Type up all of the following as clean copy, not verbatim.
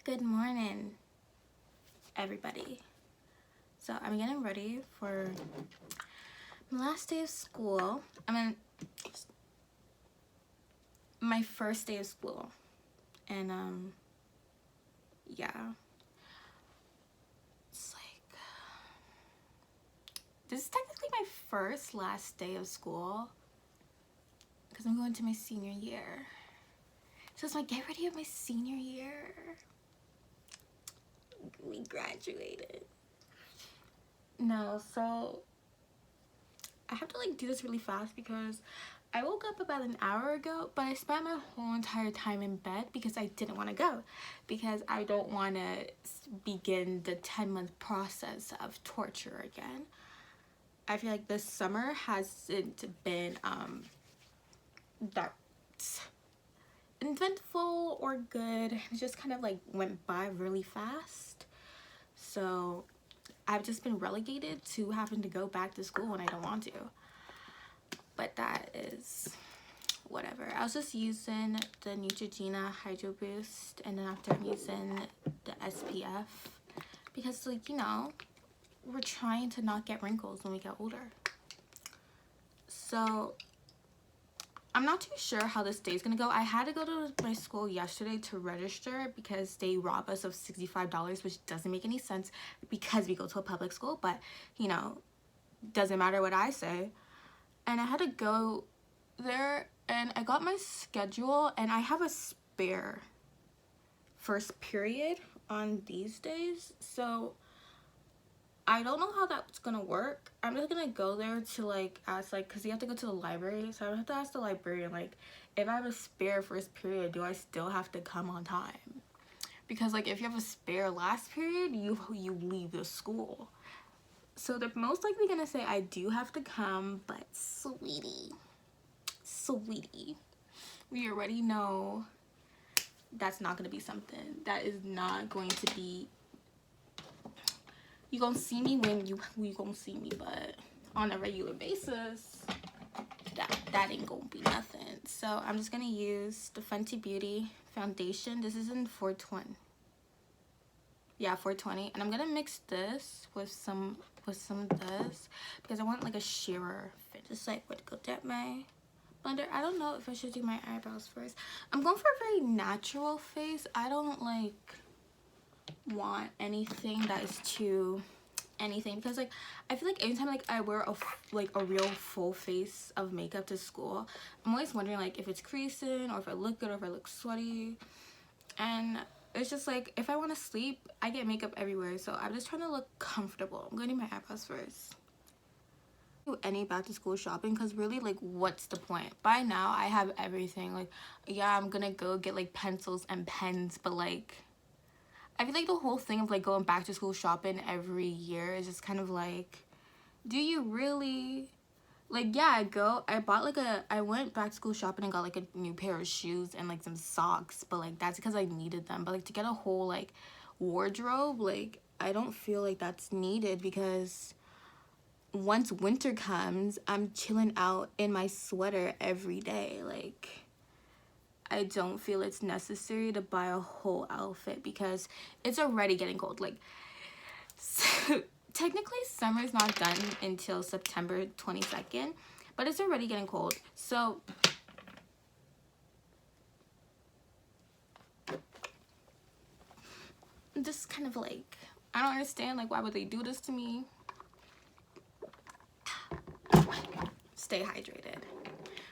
Good morning, everybody. So I'm getting ready for my last day of school. My first day of school. And yeah. It's like, this is technically my last day of school because I'm going to my senior year. So it's like, get ready of my senior year. We graduated. No, so I have to do this really fast because I woke up about an hour ago, but I spent my whole entire time in bed because I didn't want to go, because I don't want to begin the 10-month process of torture again. I feel like this summer hasn't been that eventful or good. It just kind of went by really fast. So I've just been relegated to having to go back to school when I don't want to. But that is whatever. I was just using the Neutrogena Hydro Boost, and then after I'm using the SPF because we're trying to not get wrinkles when we get older. So I'm not too sure how this day is gonna go. I had to go to my school yesterday to register because they rob us of $65, which doesn't make any sense because we go to a public school, but doesn't matter what I say. And I had to go there, and I got my schedule, and I have a spare first period on these days, so I don't know how that's gonna work. I'm just gonna go there to ask, because you have to go to the library, so I have to ask the librarian, if I have a spare first period, do I still have to come on time? Because if you have a spare last period, you leave the school. So they're most likely gonna say I do have to come, but sweetie, we already know that's not gonna be something. That is not going to be. You gonna see me when you gonna see me, but on a regular basis, that ain't gonna be nothing. So I'm just gonna use the Fenty Beauty foundation. This is in 420. Yeah, 420, and I'm gonna mix this with some of this because I want a sheerer fit. Just go at my blender. I don't know if I should do my eyebrows first. I'm going for a very natural face. I don't want anything that is too anything, because I feel anytime I wear a real full face of makeup to school, I'm always wondering if it's creasing or if I look good or if I look sweaty. And it's just if I want to sleep, I get makeup everywhere, so I'm just trying to look comfortable. I'm going to do my eyebrows first. Do any back to school shopping, because really what's the point? By now I have everything. Yeah, I'm gonna go get pencils and pens, but I feel the whole thing of going back to school shopping every year is just kind of do you really? Yeah, I went back to school shopping and got a new pair of shoes and some socks, but that's because I needed them. But to get a whole wardrobe, I don't feel that's needed, because once winter comes, I'm chilling out in my sweater every day. I don't feel it's necessary to buy a whole outfit because it's already getting cold. So technically summer's not done until September 22nd, but it's already getting cold. So just kind of I don't understand why would they do this to me. Stay hydrated.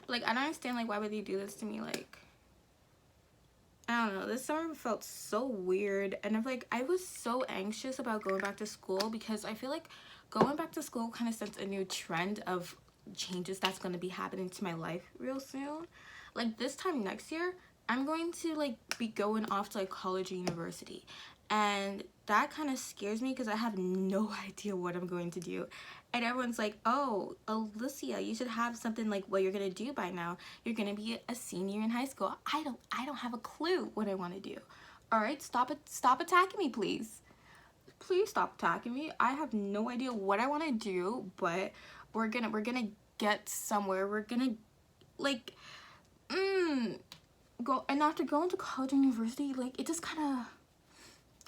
But I don't understand why would they do this to me. I don't know, this summer felt so weird, and I was so anxious about going back to school because I feel going back to school kind of sets a new trend of changes that's going to be happening to my life real soon. This time next year, I'm going to be going off to college or university, and that kind of scares me because I have no idea what I'm going to do. And everyone's oh, Alicia, you should have something what you're gonna do by now. You're gonna be a senior in high school. I don't have a clue what I want to do. All right, stop attacking me, please. Please stop attacking me. I have no idea what I want to do, but we're gonna get somewhere. We're gonna go, and after going to college and university, it just kind of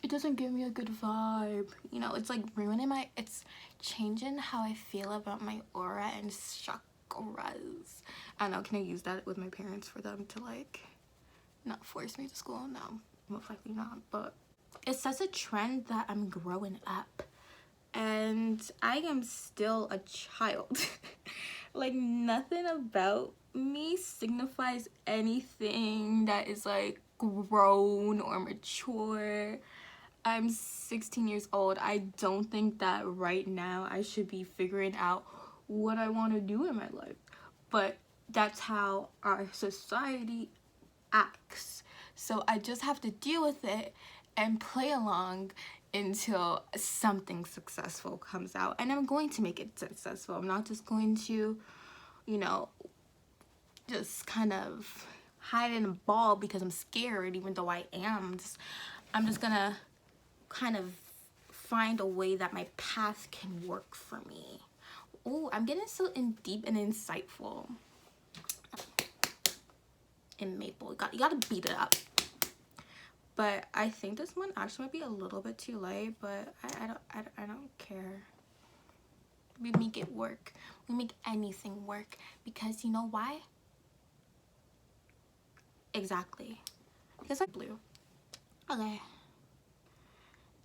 it doesn't give me a good vibe. You know, it's like ruining my, it's changing how I feel about my aura and chakras. I don't know, can I use that with my parents for them to like not force me to school? No, most likely not. But it's such a trend that I'm growing up and I am still a child. Like nothing about me signifies anything that is like grown or mature. I'm 16 years old. I don't think that right now I should be figuring out what I want to do in my life. But that's how our society acts. So I just have to deal with it and play along until something successful comes out. And I'm going to make it successful. I'm not just going to, you know, just kind of hide in a ball because I'm scared, even though I am. I'm just gonna kind of find a way that my path can work for me. Oh, I'm getting so deep and insightful. In maple, you gotta beat it up. But I think this one actually might be a little bit too light, but I don't care. We make it work. We make anything work because you know why? Exactly. Because I'm blue. Okay.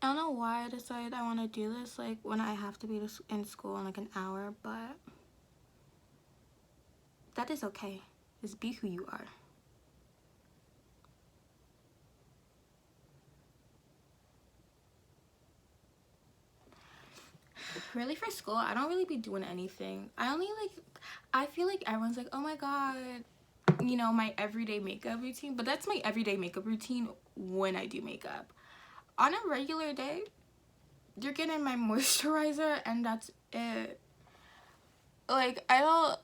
I don't know why I decided I want to do this like when I have to be in school in like an hour, but that is okay. Just be who you are. Really, for school, I don't really be doing anything. I feel like everyone's like, oh my god, you know, my everyday makeup routine, but that's my everyday makeup routine when I do makeup. On a regular day, you're getting my moisturizer and that's it. Like, I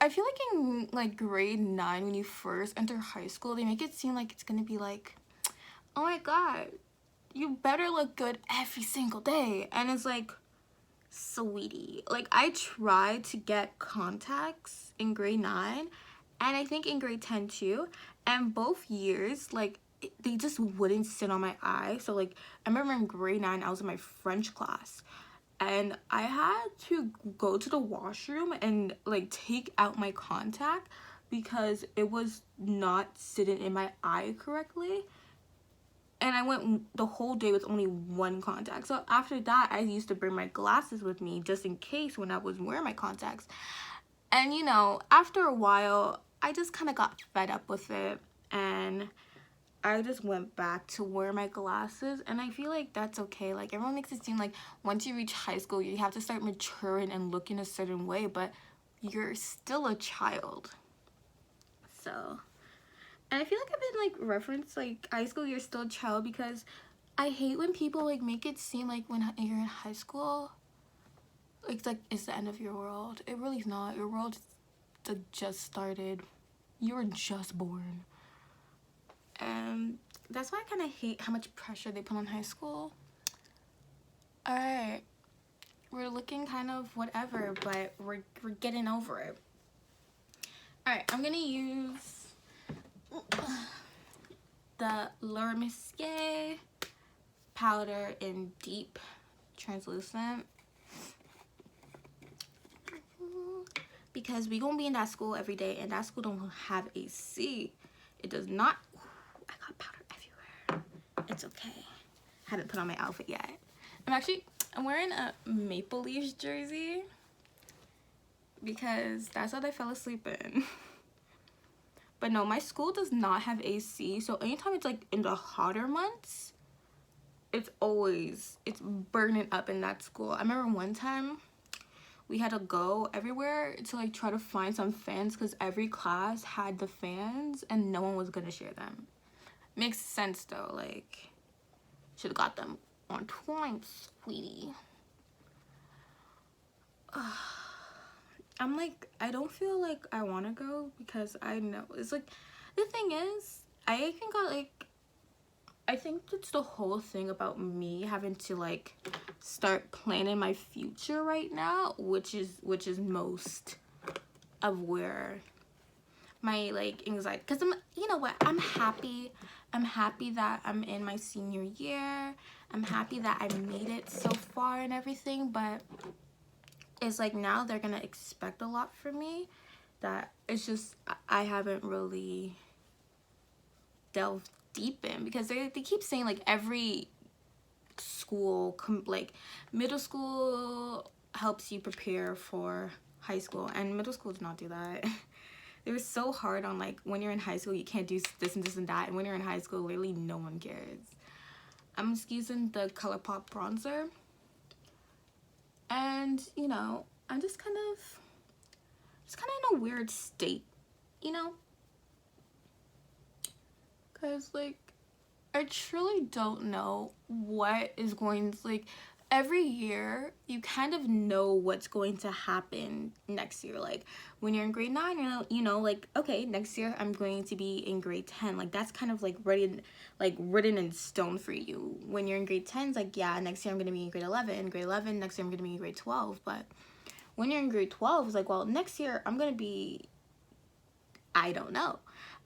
feel like in like grade 9 when you first enter high school, they make it seem like it's gonna be like, oh my god, you better look good every single day. And it's like, sweetie, like I tried to get contacts in grade 9 and I think in grade 10 too, and both years like they just wouldn't sit on my eye. So like I remember in grade 9 I was in my French class and I had to go to the washroom and like take out my contact because it was not sitting in my eye correctly. And I went the whole day with only one contact. So after that, I used to bring my glasses with me just in case when I was wearing my contacts. And you know, after a while, I just kind of got fed up with it. And I just went back to wear my glasses. And I feel like that's okay. Like everyone makes it seem like once you reach high school, you have to start maturing and looking a certain way. But you're still a child. So... And I feel like I've been like referenced like high school, you're still a child, because I hate when people like make it seem like when you're in high school, it's like it's the end of your world. It really is not. Your world just started. You were just born. And that's why I kind of hate how much pressure they put on high school. Alright, we're looking kind of whatever, but we're getting over it. Alright, I'm gonna use the Laura Mercier powder in deep translucent because we gonna be in that school every day and that school don't have AC. It does not. I got powder everywhere. It's okay. Haven't put on my outfit yet. I'm wearing a Maple Leafs jersey because that's what I fell asleep in. But no, my school does not have AC, so anytime it's like in the hotter months, it's burning up in that school. I remember one time we had to go everywhere to like try to find some fans because every class had the fans and no one was gonna share them. Makes sense though, like should have got them on time, sweetie. I'm like, I don't feel like I want to go because I know it's like, the thing is, I think it's the whole thing about me having to like start planning my future right now, which is most of where my like anxiety, because I'm, you know what, I'm happy I'm happy that I'm in my senior year. I'm happy that I made it so far and everything, but it's like now they're gonna expect a lot from me that it's just I haven't really delved deep in, because they keep saying like every school, like middle school helps you prepare for high school, and middle school does not do that. They were so hard on like when you're in high school you can't do this and this and that, and when you're in high school literally no one cares. I'm just using the ColourPop bronzer, and you know I'm just kind of in a weird state, you know, because like I truly don't know what is going to, like, every year you kind of know what's going to happen next year. Like when you're in grade 9, you know like, okay, next year I'm going to be in grade 10. Like that's kind of like written in stone for you. When you're in grade 10, it's like, yeah, next year I'm going to be in grade 11. Grade 11, next year I'm going to be in grade 12. But when you're in grade 12, it's like, well, next year I'm going to be, I don't know.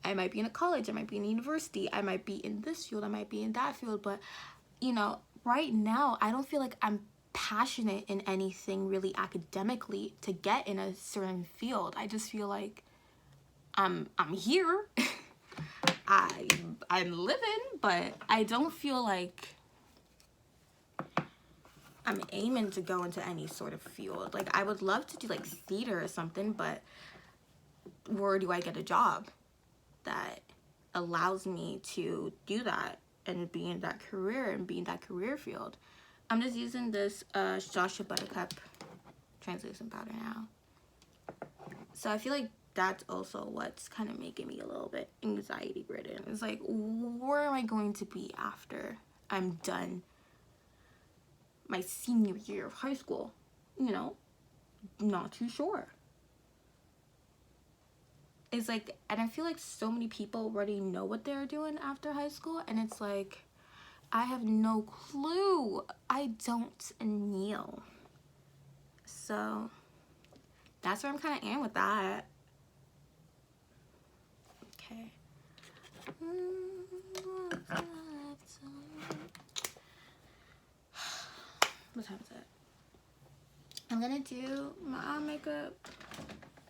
I might be in a college, I might be in a university, I might be in this field, I might be in that field, but you know, right now I don't feel like I'm passionate in anything really academically to get in a certain field. I just feel like I'm here. I'm living, but I don't feel like I'm aiming to go into any sort of field. Like I would love to do like theater or something, but where do I get a job that allows me to do that and be in that career and be in that career field? I'm just using this Joshua Buttercup translucent powder now. So I feel like that's also what's kind of making me a little bit anxiety ridden. It's like, where am I going to be after I'm done my senior year of high school? You know, not too sure. It's like, and I feel like so many people already know what they're doing after high school, and it's like, I have no clue. I don't know. So that's where I'm kind of am with that. Okay. What time is it? I'm gonna do my eye makeup.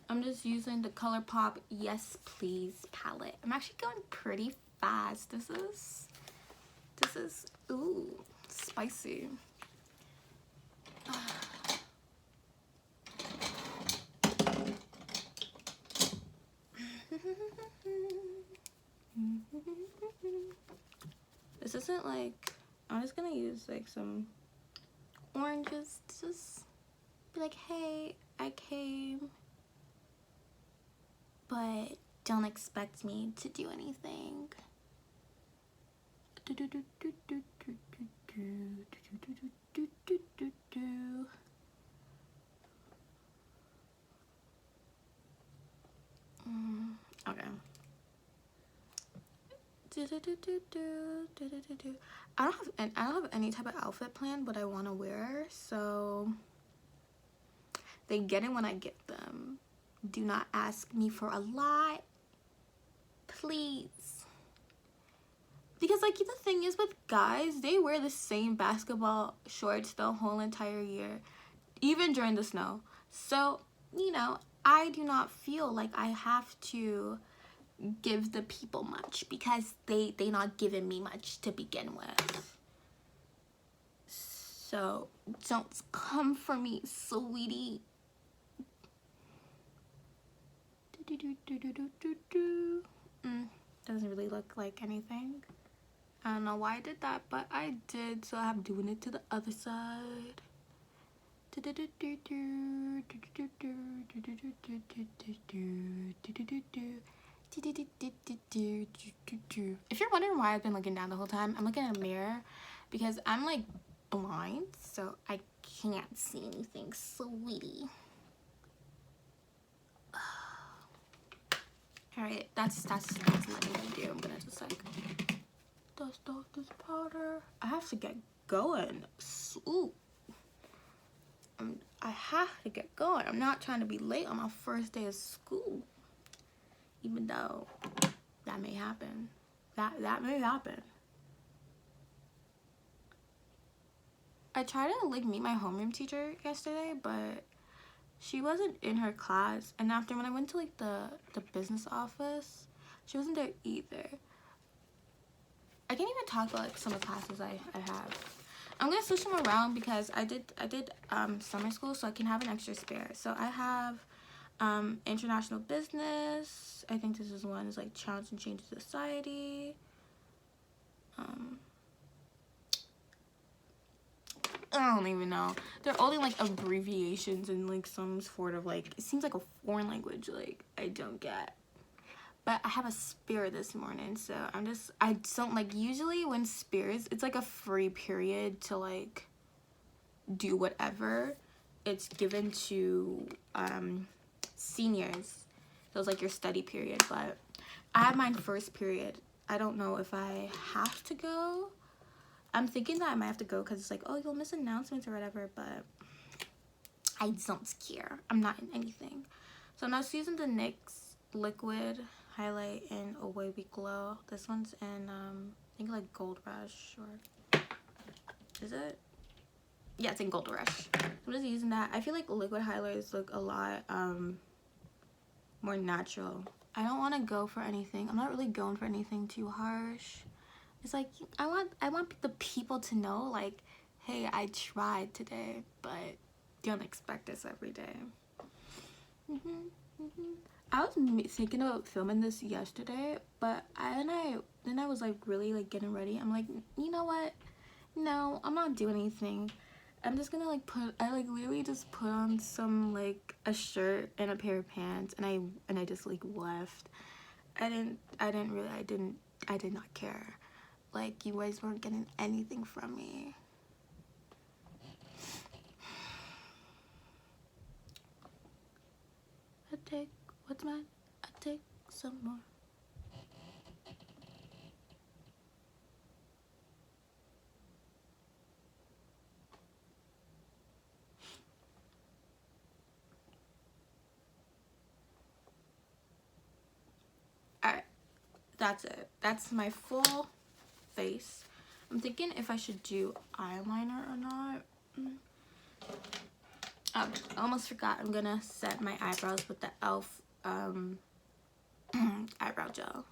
I'm just using the ColourPop Yes Please palette. I'm actually going pretty fast. This is ooh, spicy. This isn't like, I'm just gonna use like some oranges to just be like, hey, I came, but don't expect me to do anything. Okay. I don't have any type of outfit planned what I want to wear, so they get it when I get them. Do not ask me for a lot, please. Because like the thing is with guys, they wear the same basketball shorts the whole entire year, even during the snow. So, you know, I do not feel like I have to give the people much because they not giving me much to begin with. So don't come for me, sweetie. Doesn't really look like anything. I don't know why I did that, but I did, so I'm doing it to the other side. If you're wondering why I've been looking down the whole time, I'm looking in a mirror because I'm like blind, so I can't see anything, sweetie. Alright, that's what I'm gonna do. I'm gonna just like dust off this powder. I have to get going. Ooh. I have to get going. I'm not trying to be late on my first day of school, even though that may happen. that may happen. I tried to like meet my homeroom teacher yesterday, but she wasn't in her class. And after when I went to like the business office, she wasn't there either. I can't even talk about like some of the classes I have. I'm gonna switch them around because I did summer school, so I can have an extra spare. So I have international business. I think this is one is like challenge and change society. I don't even know. They're all in like abbreviations and like some sort of like, it seems like a foreign language, like I don't get. But I have a spare this morning, so I don't like, usually when spares, it's like a free period to like do whatever. It's given to seniors. So it's like your study period, but I have mine first period. I don't know if I have to go. I'm thinking that I might have to go because it's like, oh, you'll miss announcements or whatever, but I don't care. I'm not in anything. So I'm not using the NYX Liquid Highlight in A Wavy Glow. This one's in, I think like Gold Rush, or is it? Yeah, it's in Gold Rush. I'm just using that. I feel like liquid highlighters look a lot more natural. I don't want to go for anything. I'm not really going for anything too harsh. It's like I want the people to know, like, hey, I tried today, but don't expect this every day. I was thinking about filming this yesterday, but then I was like really like getting ready. I'm like, you know what? No, I'm not doing anything. I'm just gonna like I literally just put on some like a shirt and a pair of pants, and I just like left. I did not care. Like, you guys weren't getting anything from me. What's mine? I take some more. Alright, that's it. That's my full face. I'm thinking if I should do eyeliner or not. Oh, I almost forgot. I'm gonna set my eyebrows with the e.l.f. Eyebrow gel.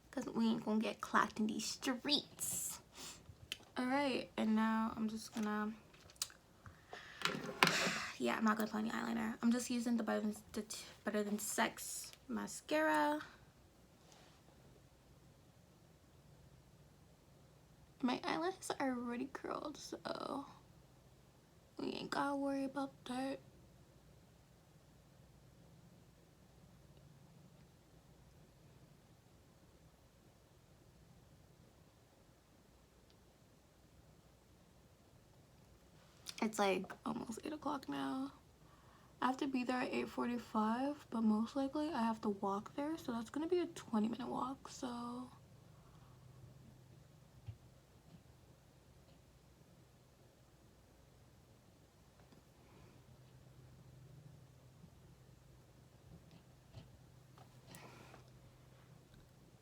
Because we ain't gonna get clocked in these streets. Alright, and now I'm just gonna, yeah, I'm not gonna put any eyeliner. I'm just using the Better Than Sex mascara. My eyelashes are already curled, so we ain't gotta worry about that. It's like almost 8 o'clock now. I have to be there at 8:45, but most likely I have to walk there, so that's gonna be a 20-minute walk, so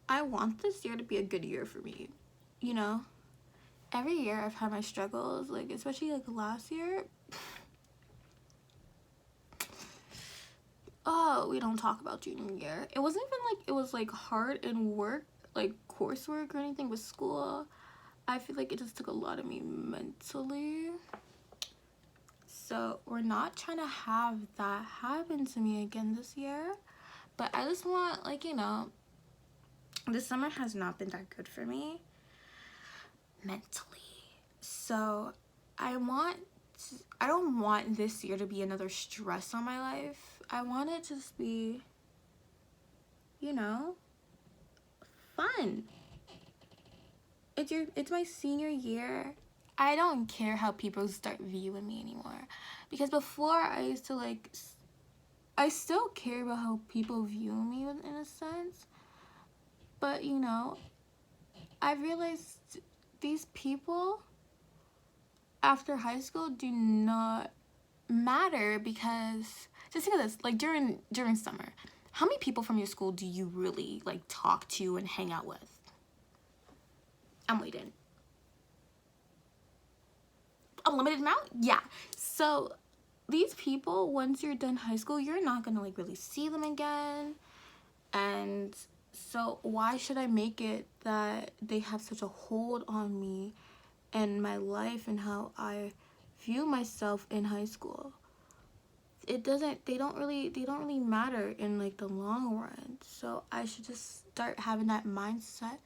I want this year to be a good year for me, you know? Every year I've had my struggles, like especially like last year. Oh, we don't talk about junior year. It wasn't even like it was like hard in work, like coursework or anything with school. I feel like it just took a lot of me mentally. So we're not trying to have that happen to me again this year. But I just want, like, you know, this summer has not been that good for me mentally. So I don't want this year to be another stress on my life. I want it to just be, you know, fun. It's my senior year. I don't care how people start viewing me anymore, because before I used to like, I still care about how people view me in a sense, but you know, I realized these people after high school do not matter, because just think of this, like during summer, how many people from your school do you really like talk to and hang out with? I'm waiting. A limited amount? Yeah. So these people, once you're done high school, you're not gonna like really see them again. And so why should I make it that they have such a hold on me and my life and how I view myself in high school? They don't really matter in like the long run. So I should just start having that mindset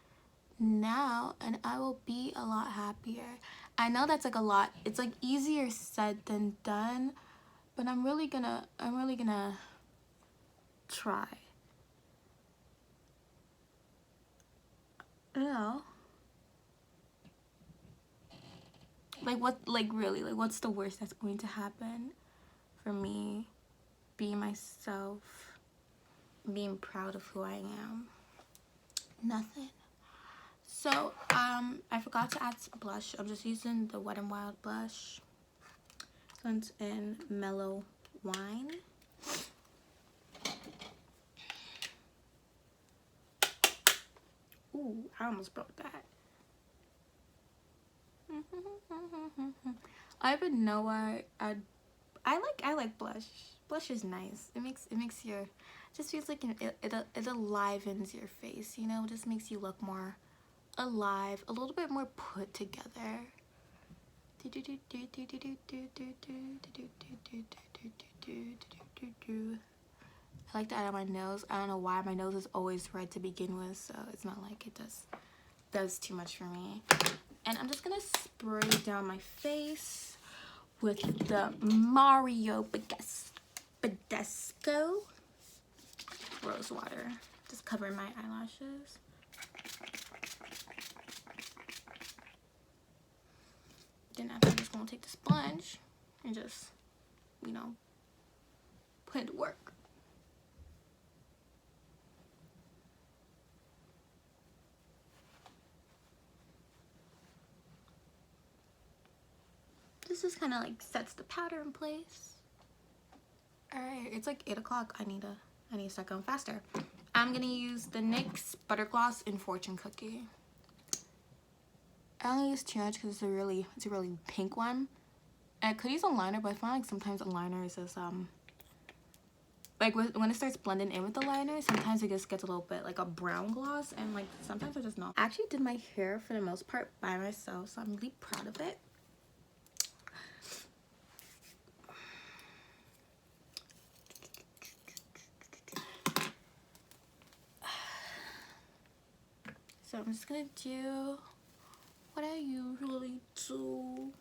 now, and I will be a lot happier. I know that's like a lot, it's like easier said than done, but I'm really gonna try. You know, like what's the worst that's going to happen for me being myself, being proud of who I am? Nothing. So I forgot to add some blush. I'm just using the Wet n Wild blush. This one's in Mellow Wine. Ooh, I almost broke that. I even know why I like blush. Blush is nice. It makes your, just feels like it alivens your face, you know, it just makes you look more alive, a little bit more put together. I like to add on my nose. I don't know why, my nose is always red to begin with, so it's not like it does too much for me. And I'm just gonna spray down my face with the Mario Badescu rose water. Just covering my eyelashes. Then after, I'm just gonna take the sponge and just, you know, put it to work. This just kind of like sets the powder in place. Alright, it's like 8 o'clock. I need to start going faster. I'm gonna use the NYX Butter Gloss in Fortune Cookie. I only use too much because it's a really pink one. And I could use a liner, but I find like sometimes a liner is just like when it starts blending in with the liner, sometimes it just gets a little bit like a brown gloss, and like sometimes I just not. I actually did my hair for the most part by myself, so I'm really proud of it. So I'm just gonna do what I usually do.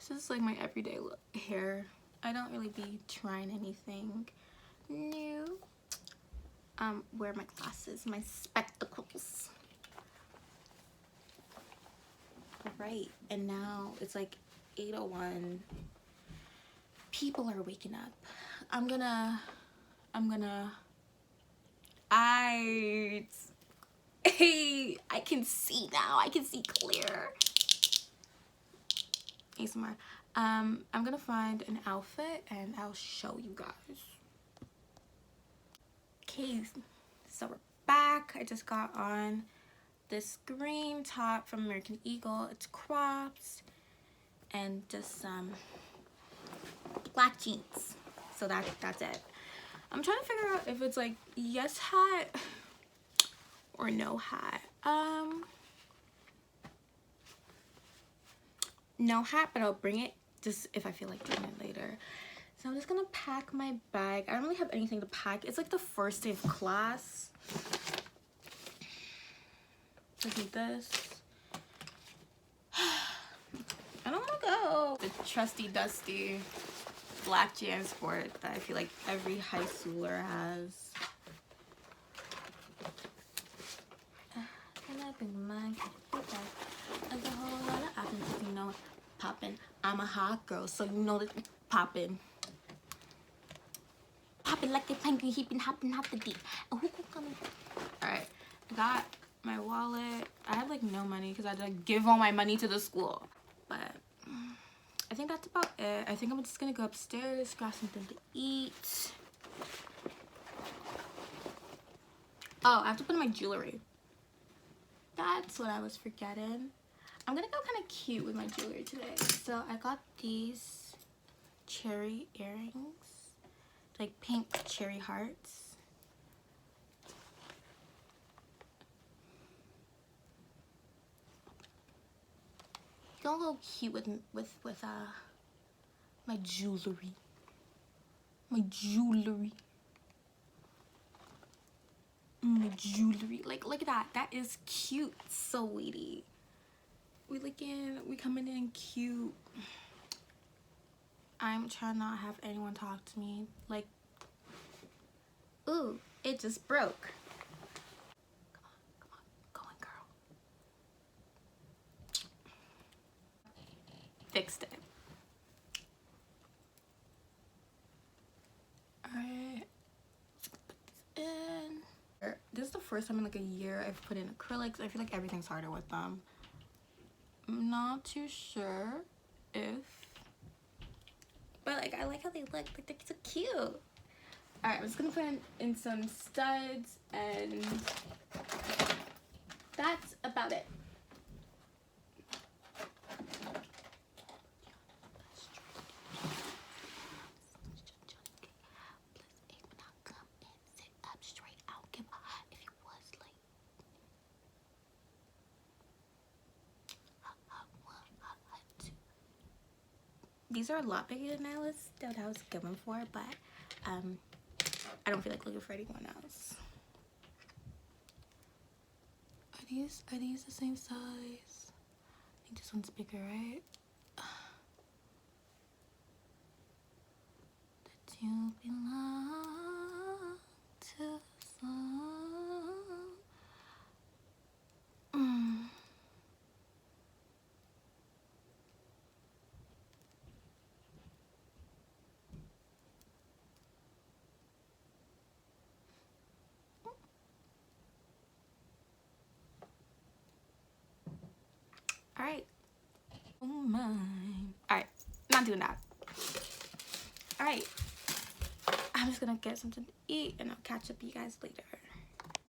This is like my everyday hair. I don't really be trying anything new. Wear my glasses, my spectacles. Alright, and now it's like 8:01. People are waking up. Hey, I can see now. I can see clear. ASMR. I'm gonna find an outfit and I'll show you guys. Okay, so we're back. I just got on this green top from American Eagle. It's cropped and just black jeans. So that's it. I'm trying to figure out if it's like yes hat or no hat. No hat, but I'll bring it just if I feel like doing it later. So I'm just gonna pack my bag. I don't really have anything to pack. It's like the first day of class. Just need this. I don't wanna go. The trusty dusty black JanSport that I feel like every high schooler has. Can I bring mine? There's a whole lot of options, you know, poppin'. I'm a hot girl, so you know that poppin'. Poppin' like a penguin, he been hoppin' off the deep. Alright, I got my wallet. I have like no money because I had to like, give all my money to the school. But I think that's about it. I think I'm just gonna go upstairs, grab something to eat. Oh, I have to put in my jewelry. That's what I was forgetting. I'm gonna go kind of cute with my jewelry today. So I got these cherry earrings, like pink cherry hearts. Gonna go cute with my jewelry. My jewelry. My jewelry. Like, look at that. That is cute, sweetie. We coming in cute. I'm trying not to have anyone talk to me. Like, ooh, it just broke. Come on, go on, girl. Fixed it. Alright. And this is the first time in like a year I've put in acrylics. I feel like everything's harder with them. I'm not too sure if, but like I like how they look. Like they're so cute. All right, I'm just gonna put in some studs, and that's about it. These are a lot bigger than I was going for, but I don't feel like looking for anyone else. Are these the same size? I think this one's bigger, right? That you belong to some. Alright. Oh my. Alright. Not doing that. Alright. I'm just gonna get something to eat and I'll catch up with you guys later.